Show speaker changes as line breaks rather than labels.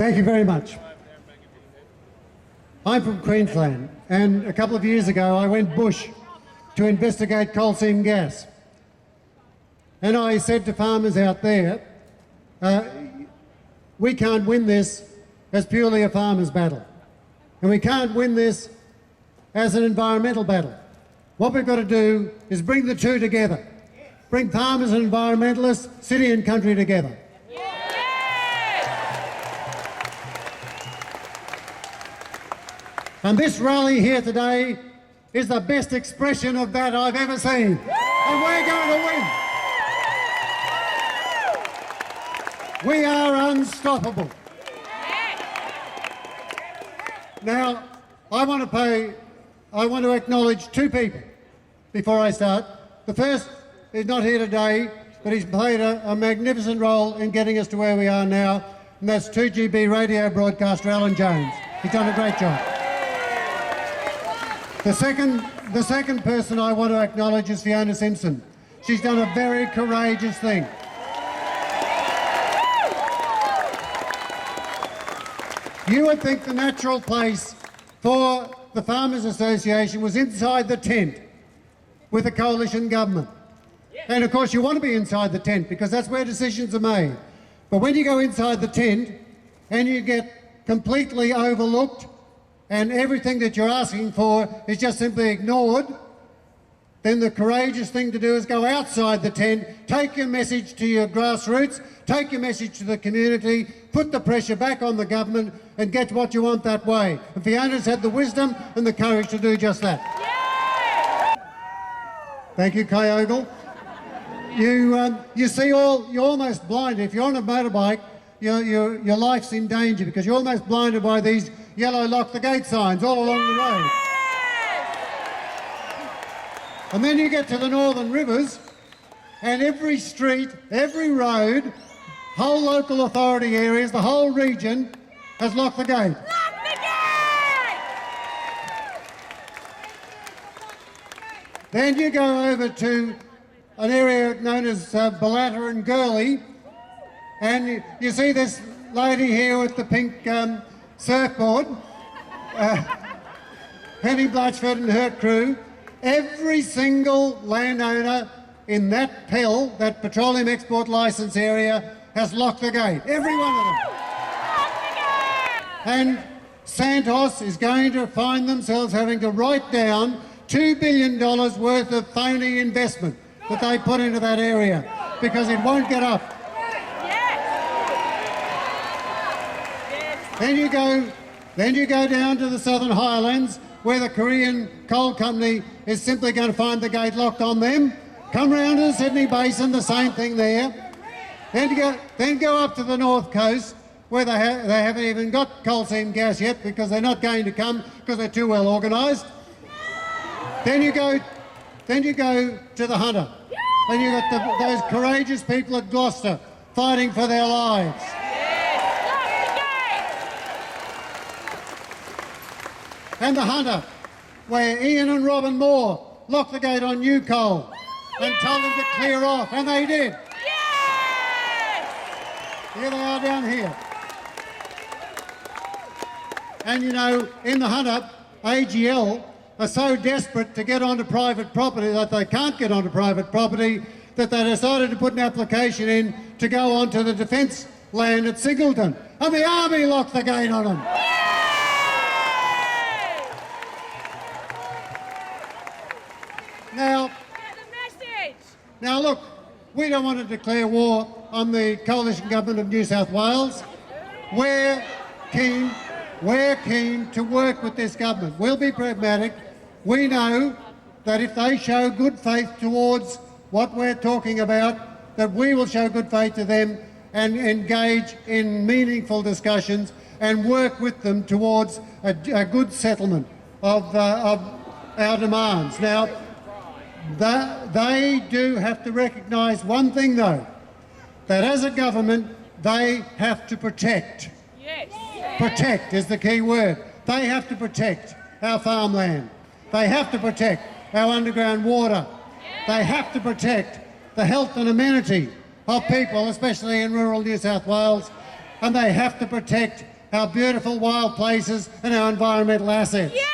Thank you very much. I'm from Queensland, and a couple of years ago I went bush to investigate coal seam gas. And I said to farmers out there, we can't win this as purely a farmers' battle. And we can't win this as an environmental battle. What we've got to do is bring the two together. Bring farmers and environmentalists, city and country together. And this rally here today is the best expression of that I've ever seen. And we're going to win. We are unstoppable. Now, I want to acknowledge two people before I start. The first is not here today, but he's played a magnificent role in getting us to where we are now, and that's 2GB radio broadcaster Alan Jones. He's done a great job. The second person I want to acknowledge is Fiona Simpson. She's done a very courageous thing. You would think the natural place for the Farmers Association was inside the tent with a coalition government. And of course you want to be inside the tent because that's where decisions are made. But when you go inside the tent and you get completely overlooked and everything that you're asking for is just simply ignored, then the courageous thing to do is go outside the tent, take your message to your grassroots, take your message to the community, put the pressure back on the government and get what you want that way. And Fiona's had the wisdom and the courage to do just that. Yeah! Thank you, Kyogle. You see you're almost blind. If you're on a motorbike, your life's in danger because you're almost blinded by these yellow lock the gate signs all along the road. And then you get to the Northern Rivers and every street, every road, whole local authority areas, the whole region has locked the gate.
Lock the gate!
Then you go over to an area known as Ballatta and Gurley, and you see this lady here with the pink surfboard, Penny Blatchford and her crew. Every single landowner in that PEL, that Petroleum Export Licence area, has locked the gate. Every one of them. And Santos is going to find themselves having to write down $2 billion worth of phony investment that they put into that area because it won't get up. Then you go down to the Southern Highlands where the Korean Coal Company is simply going to find the gate locked on them. Come round to the Sydney Basin, the same thing there. Then go up to the North Coast where they haven't even got coal seam gas yet because they're not going to come because they're too well organised. Then you go to the Hunter. And you've got those courageous people at Gloucester fighting for their lives. And the Hunter, where Ian and Robin Moore locked the gate on new coal and told them to clear off, and they did. Here they are down here. And you know, in the Hunter, AGL are so desperate to get onto private property that they can't get onto private property that they decided to put an application in to go onto the defence land at Singleton. And the Army locked the gate on them. Now look, we don't want to declare war on the coalition government of New South Wales. We're keen to work with this government. We'll be pragmatic. We know that if they show good faith towards what we're talking about, that we will show good faith to them and engage in meaningful discussions and work with them towards a good settlement of our demands. Now, they do have to recognise one thing though, that as a government they have to protect. Yes. Protect is the key word. They have to protect our farmland. They have to protect our underground water. They have to protect the health and amenity of people, especially in rural New South Wales. and they have to protect our beautiful wild places and our environmental assets.
Yes!